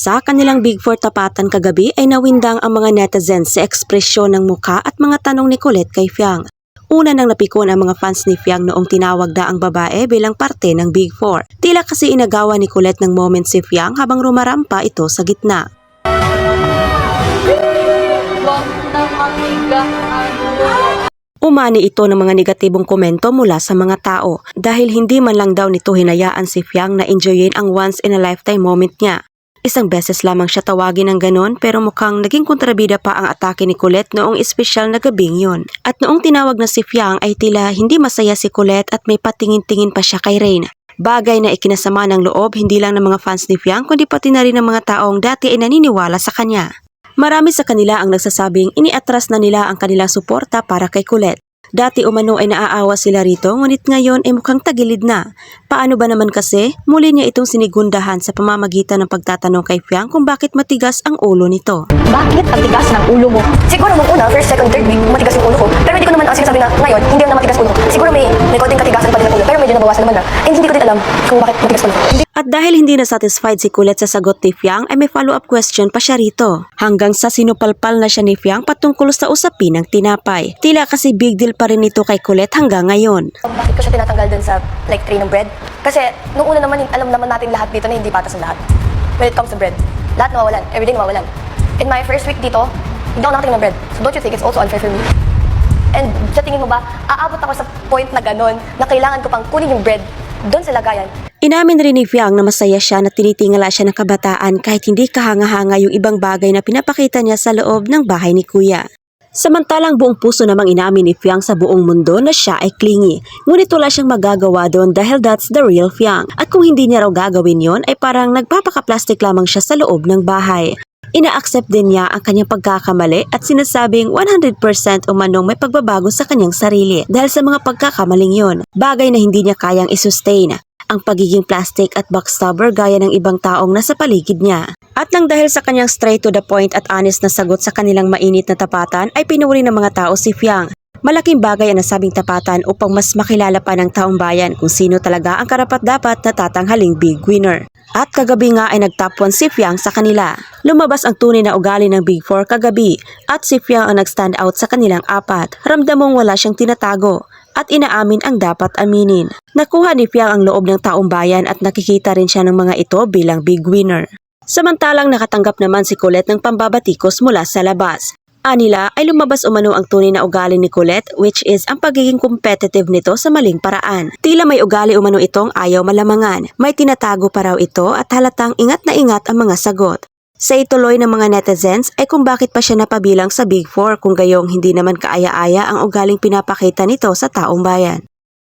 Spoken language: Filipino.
Sa kanilang Big Four tapatan kagabi ay nawindang ang mga netizens sa ekspresyon ng muka at mga tanong ni Colette kay Fiang. Una nang napikon ang mga fans ni Fiang noong tinawag na ang babae bilang parte ng Big Four. Tila kasi inagawa ni Colette ng moment si Fiang habang rumarampa ito sa gitna. Umani ito ng mga negatibong komento mula sa mga tao dahil hindi man lang daw nito hinayaan si Fiang na enjoyin ang once in a lifetime moment niya. Isang beses lamang siya tawagin ng ganon pero mukhang naging kontrabida pa ang atake ni Colette noong espesyal na gabing yun. At noong tinawag na si Fiang ay tila hindi masaya si Colette at may patingin-tingin pa siya kay Rain. Bagay na ikinasama ng loob hindi lang ng mga fans ni Fiang kundi pati na rin ng mga taong dati ay naniniwala sa kanya. Marami sa kanila ang nagsasabing iniatras na nila ang kanilang suporta para kay Colette. Dati umano ay naaawa sila rito ngunit ngayon ay mukhang tagilid na. Paano ba naman kasi? Muli niya itong sinigundahan sa pamamagitan ng pagtatanong kay Fiang kung bakit matigas ang ulo nito. Bakit ang tigas ng ulo mo? Siguro nung una, first, second, third week, matigas yung ulo ko. Pero hindi ko naman ang sinasabi na ngayon, hindi na matigas ulo ko. Siguro may konting katigasan pa din ang ulo, pero medyo nabawasan naman na. And hindi ko din alam kung bakit matigas ulo ko. At dahil hindi na satisfied si Colette sa sagot ni Fiang ay may follow-up question pa siya rito. Hanggang sa sinupalpal na siya ni Fiang patungkol sa usapin ng tinapay. Tila kasi big deal pa rin ito kay Colette hanggang ngayon. Bakit ko siya tinatanggal dun sa tray ng bread? Kasi nung una naman, alam naman natin lahat dito na hindi patas ang lahat. When it comes to bread, lahat nawawalan, everyday nawawalan. In my first week dito, hindi ako nakatingin ng bread. So don't you think it's also unfair for me? And sa tingin mo ba, aabot ako sa point na ganon na kailangan ko pang kunin yung bread doon sa lagayan? Inamin rin ni Fiang na masaya siya na tinitingala siya ng kabataan kahit hindi kahanga-hanga yung ibang bagay na pinapakita niya sa loob ng bahay ni Kuya. Samantalang buong puso namang inamin ni Fiang sa buong mundo na siya ay clingy. Ngunit wala siyang magagawa doon dahil that's the real Fiang. At kung hindi niya raw gagawin yon ay parang nagpapaka-plastic lamang siya sa loob ng bahay. Ina-accept din niya ang kanyang pagkakamali at sinasabing 100% umanong may pagbabago sa kanyang sarili dahil sa mga pagkakamaling yon. Bagay na hindi niya kayang isustain. Ang pagiging plastic at backstabber gaya ng ibang taong nasa paligid niya. At nang dahil sa kanyang straight to the point at honest na sagot sa kanilang mainit na tapatan ay pinuri ng mga tao si Fiang. Malaking bagay ang nasabing tapatan upang mas makilala pa ng taong bayan kung sino talaga ang karapat-dapat na tatanghaling big winner. At kagabi nga ay nag-top 1 si Fiang sa kanila. Lumabas ang tunay na ugali ng Big Four kagabi at si Fiang ang nag-stand out sa kanilang apat. Ramdam mong wala siyang tinatago at inaamin ang dapat aminin. Nakuha ni Fiang ang loob ng taong bayan at nakikita rin siya ng mga ito bilang big winner. Samantalang nakatanggap naman si Colette ng pambabatikos mula sa labas. Anila ay lumabas umano ang tunay na ugali ni Colette which is ang pagiging competitive nito sa maling paraan. Tila may ugali umano itong ayaw malamangan. May tinatago pa raw ito at halatang ingat na ingat ang mga sagot. Sa ituloy ng mga netizens ay kung bakit pa siya napabilang sa Big Four kung gayong hindi naman kaaya-aya ang ugaling pinapakita nito sa taong bayan.